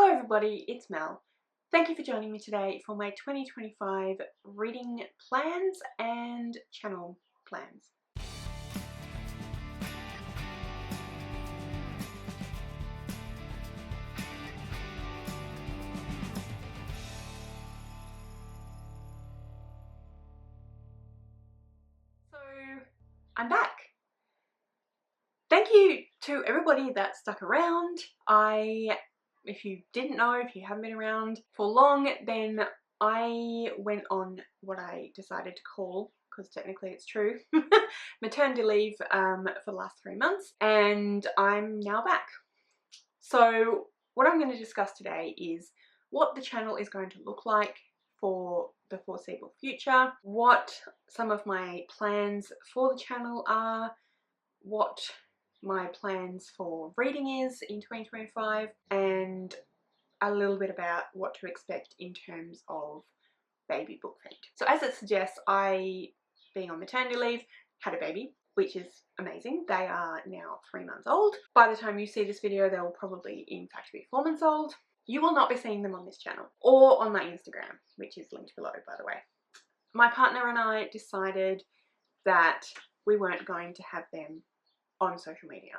Hello everybody, it's Mel. Thank you for joining me today for my 2025 reading plans and channel plans. So, I'm back. Thank you to everybody that stuck around. If you didn't know, if you haven't been around for long, then I went on what I decided to call, because technically it's true, maternity leave for the last 3 months, and I'm now back. So what I'm going to discuss today is what the channel is going to look like for the foreseeable future, what some of my plans for the channel are, what my plans for reading is in 2025, and a little bit about what to expect in terms of baby book feed. So as it suggests, I, being on maternity leave, had a baby, which is amazing. They are now 3 months old. By the time you see this video, they will probably in fact be 4 months old. You will not be seeing them on this channel or on my Instagram, which is linked below, by the way. My partner and I decided that we weren't going to have them on social media.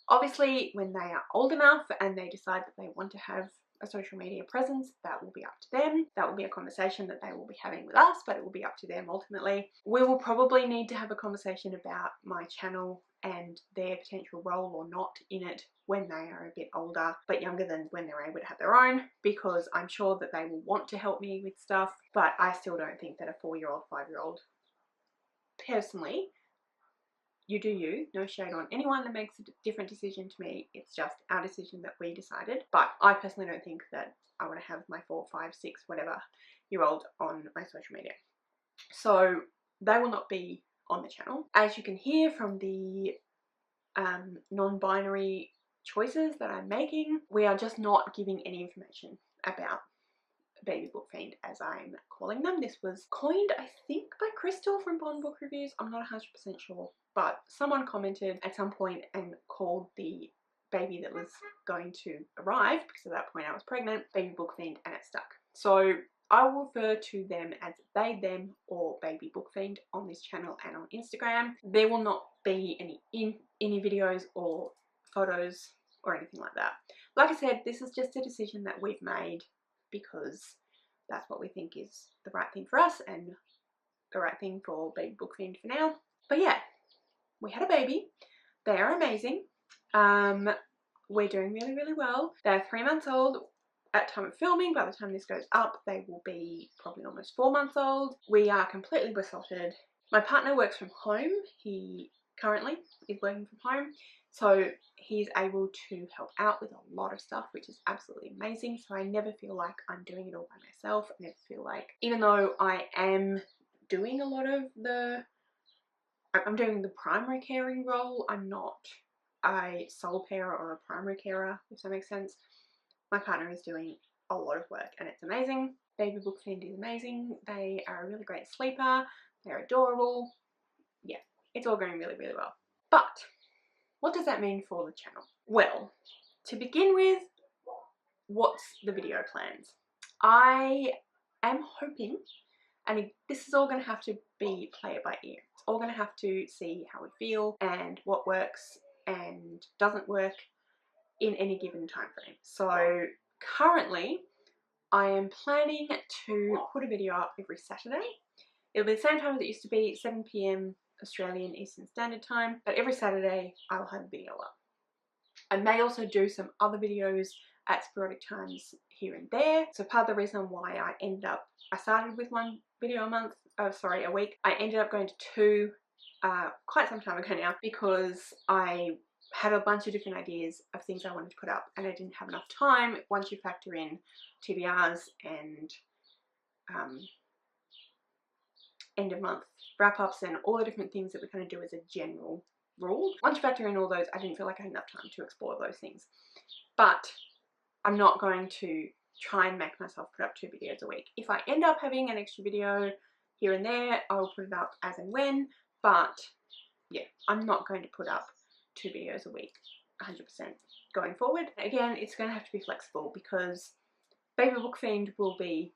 Obviously, when they are old enough and they decide that they want to have a social media presence, that will be up to them. That will be a conversation that they will be having with us, but it will be up to them ultimately. We will probably need to have a conversation about my channel and their potential role or not in it when they are a bit older, but younger than when they're able to have their own, because I'm sure that they will want to help me with stuff, but I still don't think that a 4-year-old, 5-year-old, personally, you do you, no shade on anyone that makes a different decision to me. It's just our decision that we decided. But I personally don't think that I want to have my 4, 5, 6, whatever year old on my social media. So they will not be on the channel. As you can hear from the non-binary choices that I'm making, we are just not giving any information about baby book fiend, as I'm calling them. This was coined, I think, by Crystal from Bond Book Reviews. I'm not 100% sure, but someone commented at some point and called the baby that was going to arrive, because at that point I was pregnant, baby book fiend, and it stuck. So I will refer to them as they, them, or baby book fiend on this channel and on Instagram. There will not be any videos or photos or anything like that. Like I said, this is just a decision that we've made because that's what we think is the right thing for us and the right thing for baby book fiend for now. But yeah, we had a baby. They are amazing. We're doing really, really well. They're 3 months old at time of filming. By the time this goes up, they will be probably almost 4 months old. We are completely besotted. My partner works from home. He currently is working from home, so he's able to help out with a lot of stuff, which is absolutely amazing. So I never feel like I'm doing it all by myself. I never feel like, even though I am doing a lot of I'm doing the primary caring role, I'm not a sole carer or a primary carer, if that makes sense. My partner is doing a lot of work and it's amazing. Baby book fiend is amazing. They are a really great sleeper. They're adorable. Yeah, it's all going really, really well. But what does that mean for the channel? Well, to begin with, what's the video plans? I am hoping, and this is all going to have to be play it by ear. It's all going to have to see how we feel and what works and doesn't work in any given time frame. So currently, I am planning to put a video up every Saturday. It'll be the same time as it used to be, 7 PM Australian Eastern Standard Time, but every Saturday I will have a video up. I may also do some other videos at sporadic times here and there. So part of the reason why I started with 1 video a week. I ended up going to 2 quite some time ago now, because I had a bunch of different ideas of things I wanted to put up and I didn't have enough time once you factor in TBRs and end of month wrap-ups and all the different things that we kind of do as a general rule. Once you factor in all those, I didn't feel like I had enough time to explore those things. But I'm not going to try and make myself put up 2 videos a week. If I end up having an extra video here and there, I will put it up as and when, but yeah, I'm not going to put up 2 videos a week 100% going forward. Again, it's going to have to be flexible because Baby Book Fiend will be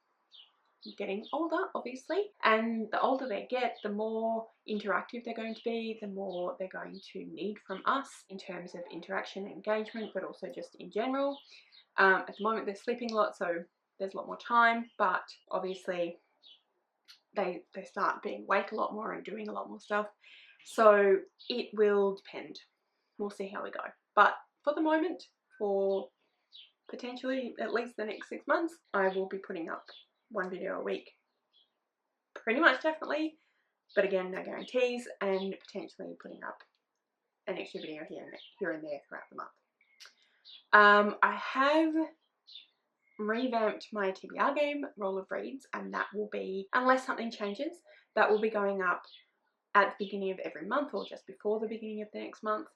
getting older, obviously, and the older they get, the more interactive they're going to be, the more they're going to need from us in terms of interaction and engagement, but also just in general. At the moment they're sleeping a lot, so there's a lot more time, but obviously they start being awake a lot more and doing a lot more stuff, so it will depend. We'll see how we go, but for the moment, for potentially at least the next 6 months, I will be putting up 1 video a week, pretty much definitely, but again, no guarantees, and potentially putting up an extra video here and there throughout the month. I have revamped my TBR Game Roll of Reads, and that will be, unless something changes, that will be going up at the beginning of every month or just before the beginning of the next month,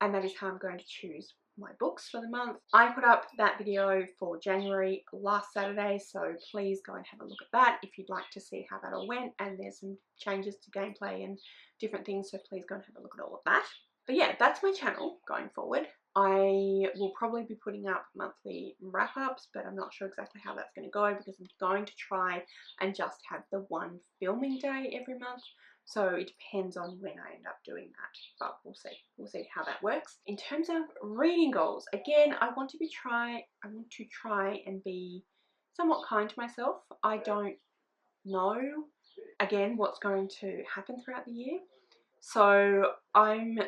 and that is how I'm going to choose my books for the month. I put up that video for January last Saturday, so please go and have a look at that if you'd like to see how that all went, and there's some changes to gameplay and different things, so please go and have a look at all of that. But yeah, that's my channel going forward. I will probably be putting up monthly wrap-ups, but I'm not sure exactly how that's going to go because I'm going to try and just have the one filming day every month. So it depends on when I end up doing that, but we'll see. We'll see how that works. In terms of reading goals, again, I want to try and be somewhat kind to myself. I don't know, again, what's going to happen throughout the year. So I'm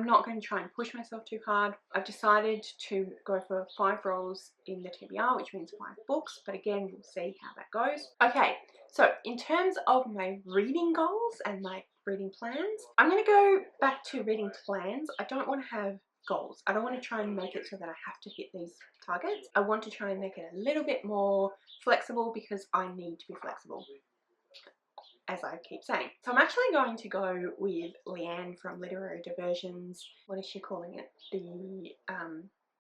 not going to try and push myself too hard. I've decided to go for 5 rolls in the TBR, which means 5 books, but again, we'll see how that goes. Okay, so in terms of my reading goals and my reading plans, I'm going to go back to reading plans. I don't want to have goals. I don't want to try and make it so that I have to hit these targets. I want to try and make it a little bit more flexible because I need to be flexible, as I keep saying. So I'm actually going to go with Leanne from Literary Diversions. What is she calling it? The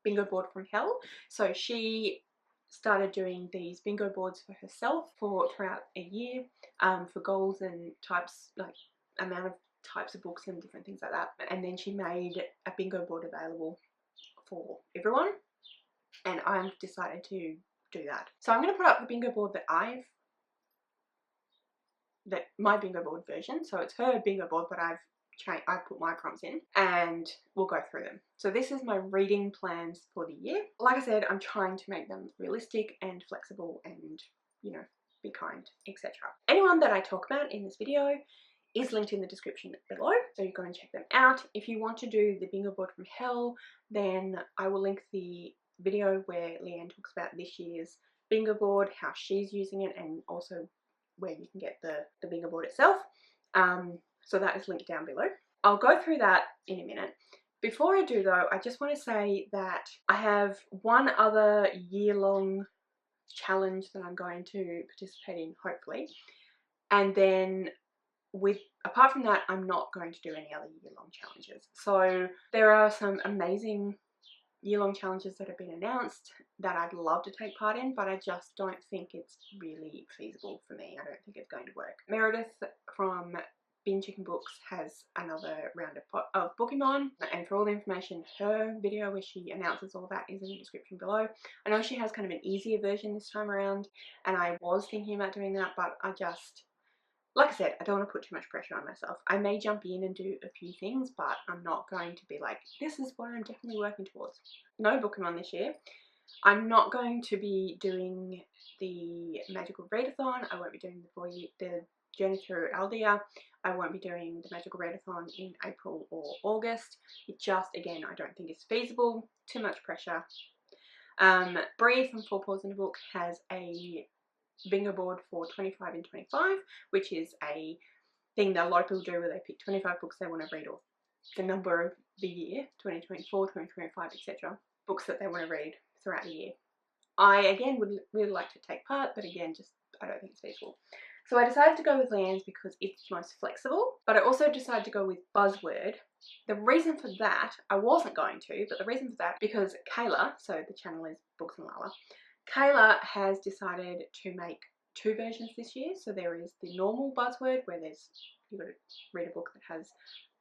bingo board from hell. So she started doing these bingo boards for herself throughout a year for goals and types, like amount of types of books and different things like that. And then she made a bingo board available for everyone, and I've decided to do that. So I'm going to put up the bingo board that my bingo board version, so it's her bingo board, but I've put my prompts in, and we'll go through them. So this is my reading plans for the year. Like I said, I'm trying to make them realistic and flexible and, you know, be kind, etc. Anyone that I talk about in this video is linked in the description below, so you go and check them out. If you want to do the bingo board from hell, then I will link the video where Leanne talks about this year's bingo board, how she's using it, and also where you can get the bingo board itself. So that is linked down below. I'll go through that in a minute. Before I do though, I just want to say that I have one other year-long challenge that I'm going to participate in, hopefully. And then apart from that, I'm not going to do any other year-long challenges. So there are some amazing year-long challenges that have been announced that I'd love to take part in, but I just don't think it's really feasible for me. I don't think it's going to work. Meredith from Bin Chicken Books has another round of Pokemon, and for all the information, her video where she announces all that is in the description below. I know she has kind of an easier version this time around, and I was thinking about doing that, but I just, like I said, I don't want to put too much pressure on myself. I may jump in and do a few things, but I'm not going to be like, this is what I'm definitely working towards. No Pokemon this year. I'm not going to be doing the Magical Readathon. I won't be doing the Journey Through Aldea. I won't be doing the Magical Readathon in April or August. It just, again, I don't think it's feasible. Too much pressure. Bree from Four Paws in a Book has a bingo board for 25 and 25, which is a thing that a lot of people do where they pick 25 books they want to read, or the number of the year, 2024, 2025, etc. Books that they want to read throughout the year. I, again, would really like to take part, but again, just I don't think it's feasible. So I decided to go with Leanne's because it's most flexible, but I also decided to go with Buzzword. The reason for that, I wasn't going to, but the reason for that, because Kayla, so the channel is Books and Lala, Kayla has decided to make 2 versions this year. So there is the normal Buzzword where you've got to read a book that has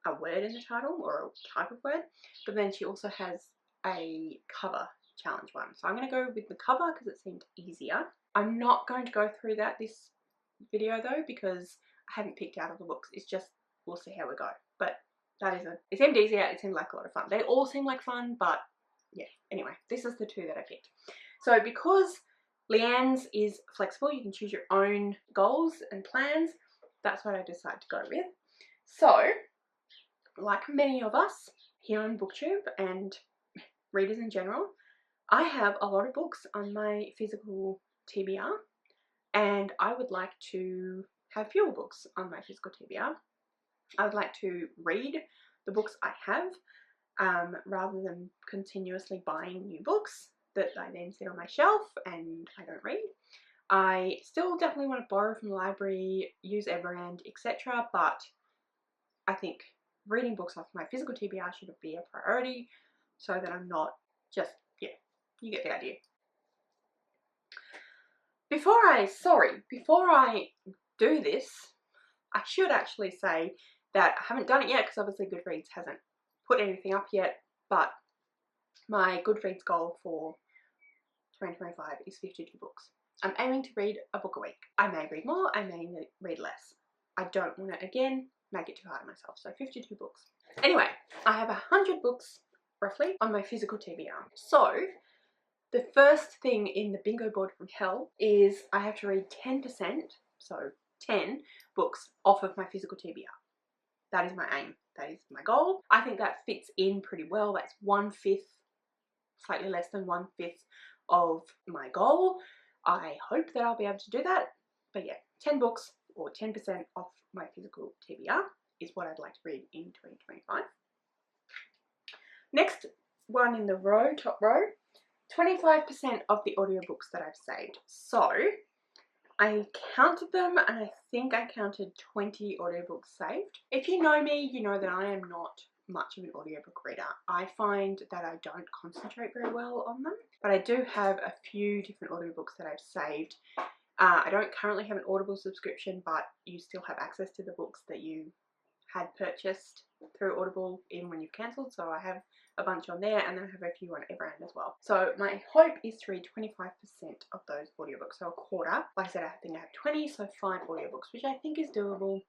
a word in the title or a type of word, but then she also has a cover challenge one. So I'm going to go with the cover because it seemed easier. I'm not going to go through that this video though, because I haven't picked out all the books. It's just, we'll see how we go. But that is it seemed easier, it seemed like a lot of fun. They all seem like fun, but yeah, anyway, this is the two that I picked. So because Leanne's is flexible, you can choose your own goals and plans. That's what I decided to go with. So, like many of us here on BookTube and readers in general, I have a lot of books on my physical TBR, and I would like to have fewer books on my physical TBR. I would like to read the books I have rather than continuously buying new books that I then sit on my shelf and I don't read. I still definitely want to borrow from the library, use Everand, etc. But I think reading books off my physical TBR should be a priority so that I'm not just, yeah, you get the idea. Before I do this, I should actually say that I haven't done it yet because obviously Goodreads hasn't put anything up yet, but my Goodreads goal for 2025 is 52 books. I'm aiming to read a book a week. I may read more, I may read less. I don't want to, again, make it too hard on myself, so 52 books. Anyway, I have 100 books, roughly, on my physical TBR. So, the first thing in the bingo board from hell is I have to read 10%, so 10 books off of my physical TBR. That is my aim. That is my goal. I think that fits in pretty well. That's 1/5, slightly less than 1/5 of my goal. I hope that I'll be able to do that. But yeah, 10 books or 10% off my physical TBR is what I'd like to read in 2025. Next one in the row, top row, 25% of the audiobooks that I've saved. So I counted them and I think I counted 20 audiobooks saved. If you know me, you know that I am not much of an audiobook reader. I find that I don't concentrate very well on them, but I do have a few different audiobooks that I've saved. I don't currently have an Audible subscription, but you still have access to the books that you had purchased through Audible even when you've cancelled, so I have a bunch on there, and then I have a few on Everand as well. So my hope is to read 25% of those audiobooks, so a quarter. Like I said, I think I have 20, so 5 audiobooks, which I think is doable.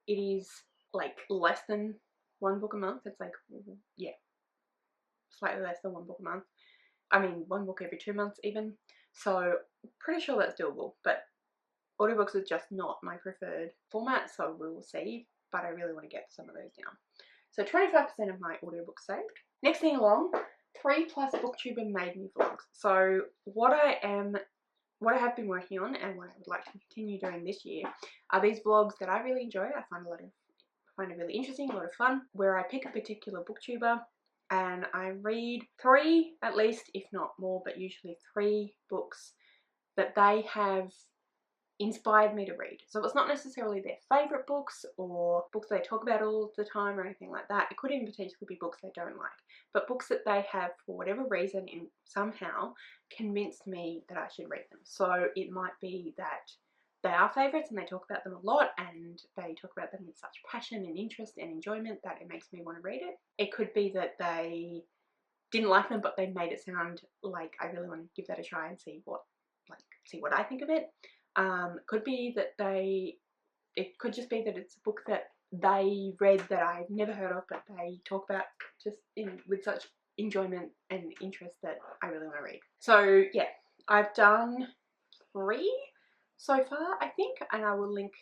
It is like less than 1 book a month. It's like, yeah, slightly less than 1 book a month. I mean, 1 book every 2 months even. So pretty sure that's doable, but audiobooks is just not my preferred format, so we will see, but I really want to get some of those down. So 25% of my audiobooks saved. Next thing along, 3+ BookTuber made me vlogs. So what I have been working on and what I would like to continue doing this year are these vlogs that I really enjoy. I find it really interesting, a lot of fun, where I pick a particular BookTuber and I read 3 at least, if not more, but usually 3 books that they have inspired me to read. So it's not necessarily their favourite books or books they talk about all the time or anything like that. It could even potentially be books they don't like, but books that they have, for whatever reason, somehow convinced me that I should read them. So it might be that they are favourites and they talk about them a lot and they talk about them with such passion and interest and enjoyment that it makes me want to read it. It could be that they didn't like them but they made it sound like I really want to give that a try and see what I think of it. Could be that it could just be that it's a book that they read that I've never heard of, but they talk about just with such enjoyment and interest that I really want to read. So yeah, I've done 3 so far, I think, and I will link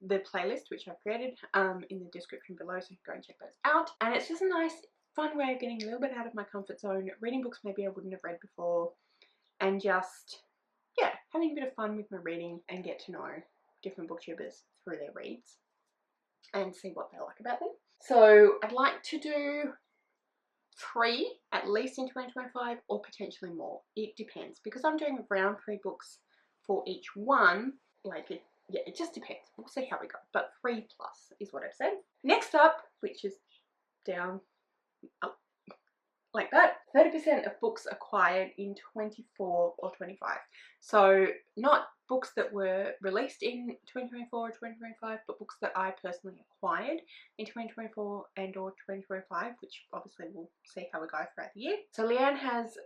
the playlist which I've created in the description below, so you can go and check those out. And it's just a nice, fun way of getting a little bit out of my comfort zone, reading books maybe I wouldn't have read before, and just, yeah, having a bit of fun with my reading and get to know different booktubers through their reads and see what they like about them. So I'd like to do 3 at least in 2025 or potentially more. It depends, because I'm doing around 3 books for each one. Yeah, it just depends. We'll see how we go, but 3+ is what I've said. Next up, which is down, like that. 30% of books acquired in 24 or 25. So not books that were released in 2024 or 2025, but books that I personally acquired in 2024 and or 2025, which obviously we'll see how we go throughout the year. So Leanne has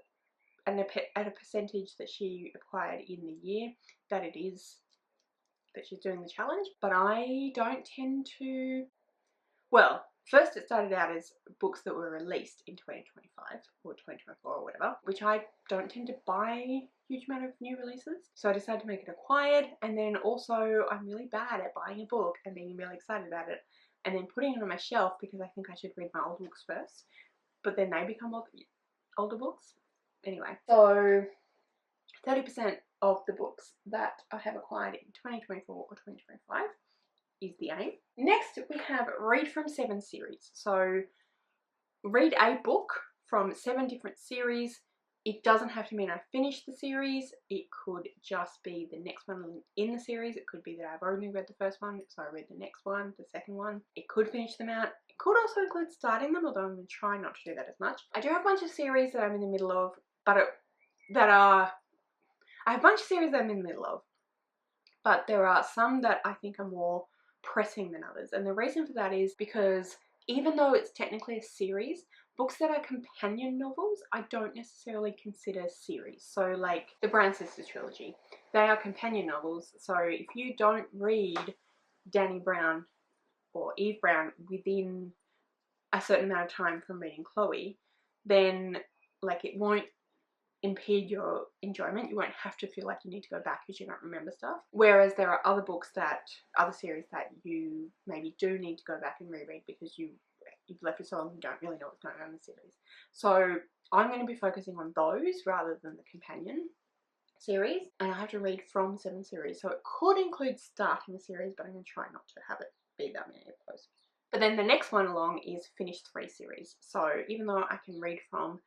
at a percentage that she acquired in the year that it is that she's doing the challenge, but I don't tend to, well, first it started out as books that were released in 2025 or 2024 or whatever, which I don't tend to buy a huge amount of new releases, so I decided to make it acquired. And then also I'm really bad at buying a book and being really excited about it and then putting it on my shelf because I think I should read my old books first, but then they become older books. Anyway, so 30% of the books that I have acquired in 2024 or 2025 is the aim. Next we have read from 7 series. So read a book from 7 different series. It doesn't have to mean I finished the series. It could just be the next one in the series. It could be that I've only read the first one, so I read the next one, the second one. It could finish them out. It could also include starting them, although I'm going to try not to do that as much. I do have a bunch of series that I'm in the middle of, but I have a bunch of series that I'm in the middle of, but there are some that I think are more pressing than others. And the reason for that is because even though it's technically a series, books that are companion novels I don't necessarily consider series. So like the Brown Sisters trilogy, they are companion novels. So if you don't read Danny Brown or Eve Brown within a certain amount of time from reading Chloe, then like it won't impede your enjoyment. You won't have to feel like you need to go back because you don't remember stuff. Whereas there are other books other series that you maybe do need to go back and reread because you've left it so long you don't really know what's going on in the series. So I'm going to be focusing on those rather than the companion series, and I have to read from 7 series. So it could include starting a series, but I'm going to try not to have it be that many of those. But then the next one along is finish 3 series. So even though I can read from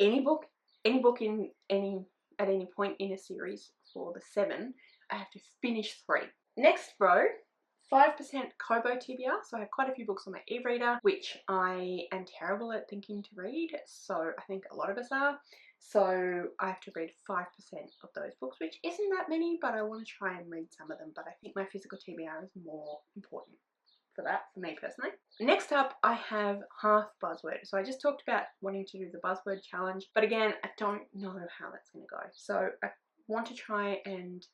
any book in at any point in a series for the 7, I have to finish 3. Next row, 5% Cobo TBR. So I have quite a few books on my e-reader, which I am terrible at thinking to read. So I think a lot of us are. So I have to read 5% of those books, which isn't that many, but I want to try and read some of them. But I think my physical TBR is more important for that, for me personally. Next up, I have half Buzzword. So I just talked about wanting to do the Buzzword challenge, but again, I don't know how that's going to go. So I want to try and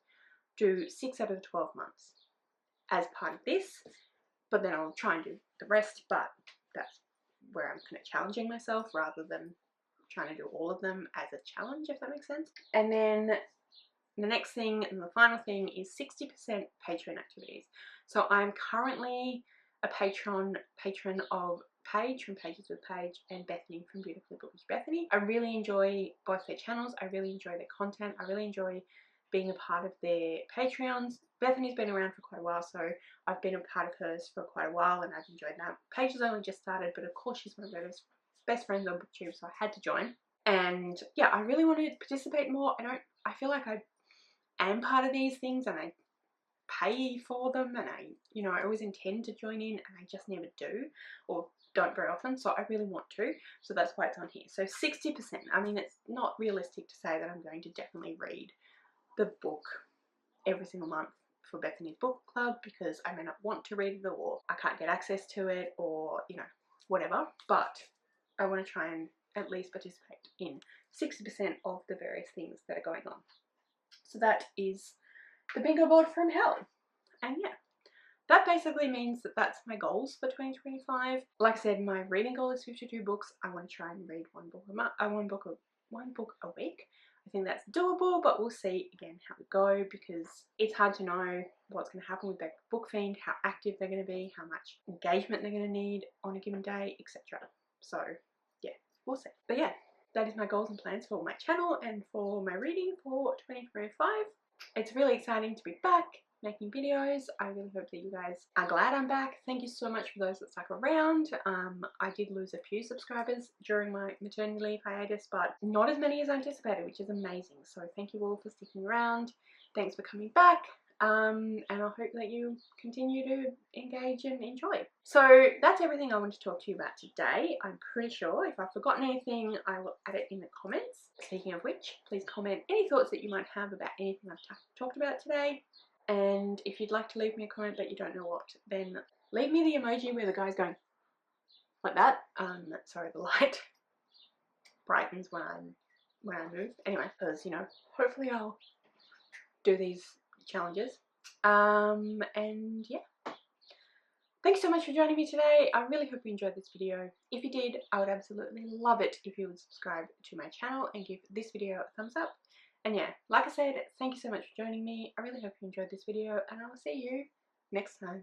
do 6 out of the 12 months as part of this, but then I'll try and do the rest, but that's where I'm kind of challenging myself rather than trying to do all of them as a challenge, if that makes sense. And then the next thing and the final thing is 60% Patreon activities. So I'm currently a patron of Paige from Pages with Paige and Bethany from Beautifully Bookish Bethany. I really enjoy both their channels. I really enjoy their content. I really enjoy being a part of their Patreons. Bethany's been around for quite a while, so I've been a part of hers for quite a while and I've enjoyed that. Paige has only just started, but of course she's one of her best friends on BookTube, so I had to join. And yeah, I really want to participate more. I feel like I am part of these things and I pay for them, and I always intend to join in and I just never do, or don't very often, so I really want to, so that's why it's on here. So 60%, I mean, it's not realistic to say that I'm going to definitely read the book every single month for Bethany's book club because I may not want to read it, or I can't get access to it, or whatever, but I want to try and at least participate in 60% of the various things that are going on. So that is the bingo board from hell. And yeah, that basically means that that's my goals for 2025. Like I said, my reading goal is 52 books. I want to try and read one book a week. I think that's doable, but we'll see again how we go because it's hard to know what's going to happen with Book Fiend, how active they're going to be, how much engagement they're going to need on a given day, etc. So yeah, we'll see. But yeah, that is my goals and plans for my channel and for my reading for 2025. It's really exciting to be back making videos. I really hope that you guys are glad I'm back. Thank you so much for those that stuck around. I did lose a few subscribers during my maternity leave hiatus, but not as many as anticipated, which is amazing. So thank you all for sticking around. Thanks for coming back. and I hope that you continue to engage and enjoy. So that's everything I want to talk to you about today. I'm pretty sure if I've forgotten anything, I will add it in the comments. Speaking of which, please comment any thoughts that you might have about anything I've talked about today. And if you'd like to leave me a comment but you don't know what, then leave me the emoji where the guy's going like that. Sorry, the light brightens when I move. Anyway, because you know, hopefully I'll do these challenges. And yeah. Thanks so much for joining me today. I really hope you enjoyed this video. If you did, I would absolutely love it if you would subscribe to my channel and give this video a thumbs up. And yeah, like I said, thank you so much for joining me. I really hope you enjoyed this video, and I will see you next time.